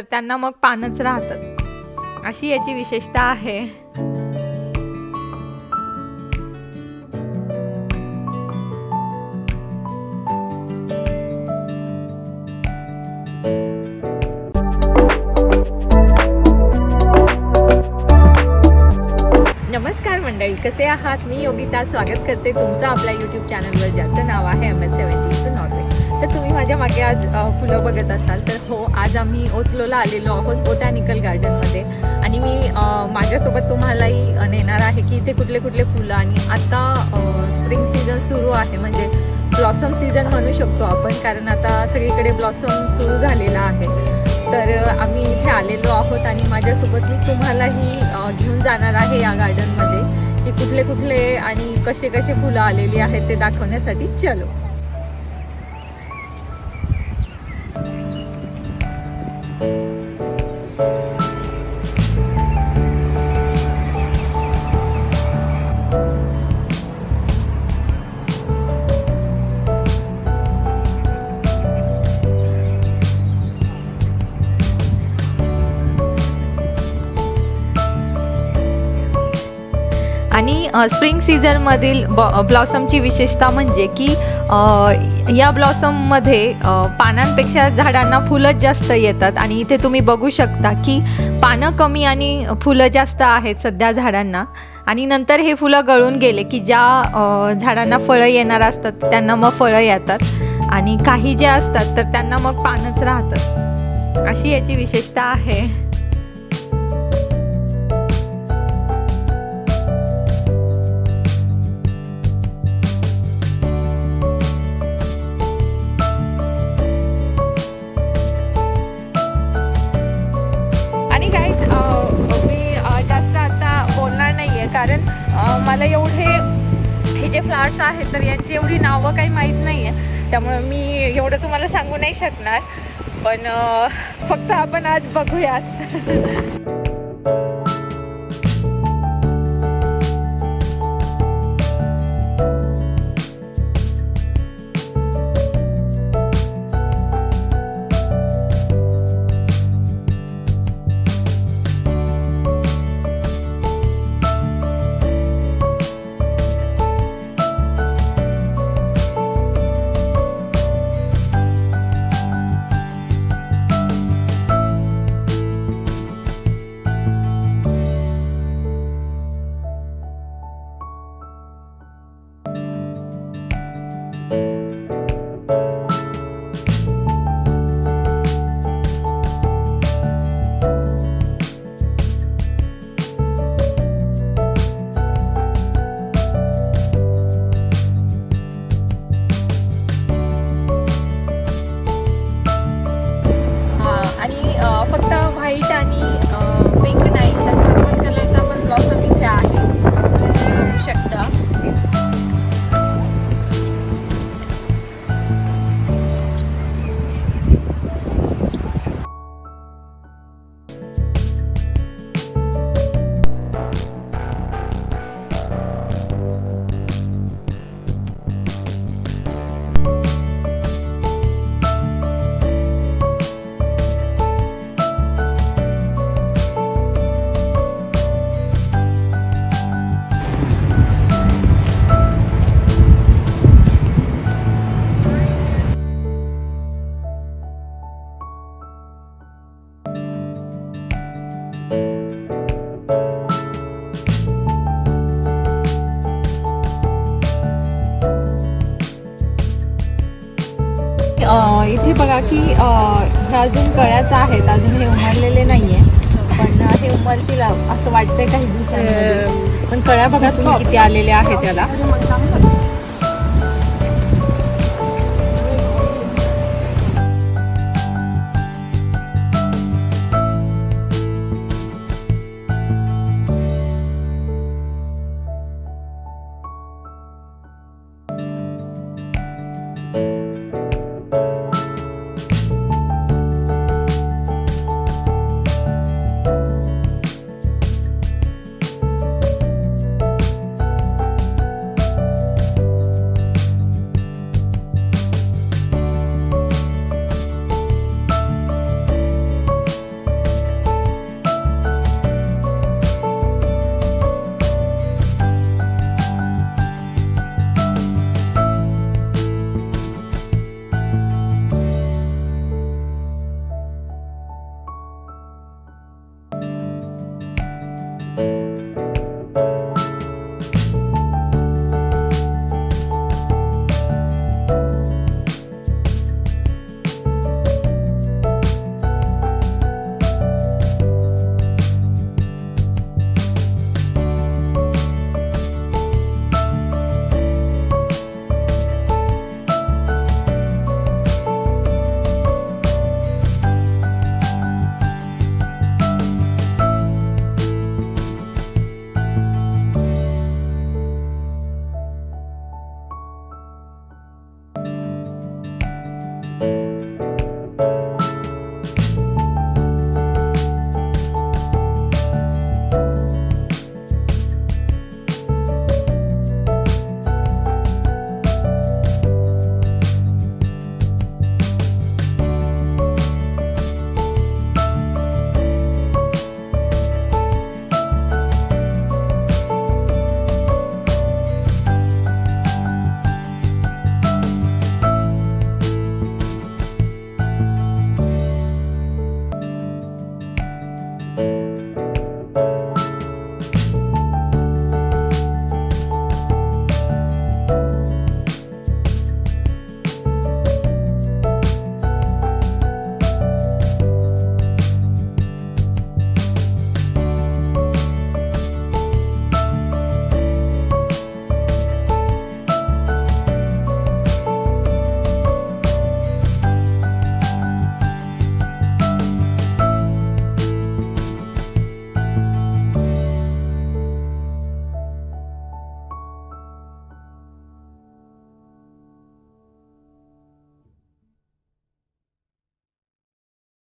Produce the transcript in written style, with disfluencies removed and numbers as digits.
तर त्यांना मग पानच राहतात, अशी याची विशेषता आहे. नमस्कार मंडळी, कसे आहात? मी योगिता स्वागत करते तुमचं आपल्या यूट्यूब चॅनलवर, ज्याचं नाव आहे MS70 टू नॉर्वे. तर तुम्ही माझ्या मागे आज फुलं बघत असाल तर हो, आज आम्ही ओस्लोला आलेलो आहोत बोटॅनिकल गार्डनमध्ये. आणि मी माझ्यासोबत तुम्हालाही नेणार आहे की इथे कुठले कुठले फुलं. आणि आता स्प्रिंग सीझन सुरू आहे, म्हणजे ब्लॉसम सीझन म्हणू शकतो आपण, कारण आता सगळीकडे ब्लॉसम सुरू झालेला आहे. तर आम्ही इथे आलेलो आहोत आणि माझ्यासोबत मी तुम्हालाही घेऊन जाणार आहे या गार्डनमध्ये की कुठले कुठले आणि कसे कसे फुलं आलेली आहेत ते दाखवण्यासाठी. चलो. आणि स्प्रिंग सीझनमधील ब्लॉसमची विशेषता म्हणजे की या ब्लॉसममध्ये पानांपेक्षा झाडांना फुलं जास्त येतात. आणि इथे तुम्ही बघू शकता की पानं कमी आणि फुलं जास्त आहेत सध्या झाडांना. आणि नंतर हे फुलं गळून गेले की ज्या झाडांना फळं येणार असतात त्यांना मग फळं येतात, आणि काही जे असतात तर त्यांना मग पानच राहतात, अशी याची विशेषता आहे. कारण मला हे जे फ्लावर्स आहेत तर यांची एवढी नावं काही माहीत नाही आहे, त्यामुळे मी एवढं तुम्हाला सांगू नाही शकणार. पण फक्त आपण आज बघूयात. फक्त व्हाईट आणि पिंक नाही तर पर्पल कलरचा पण ब्लॉसम इथे आहे, तुम्ही बघू शकता. इथे बघा की हे अजून कळ्याच आहेत, अजून हे उमललेले नाही आहे, पण हे उमलतील असं वाटतंय काही दिवसांमध्ये. पण कळ्या बघा तुम्ही किती आलेल्या आहेत त्याला.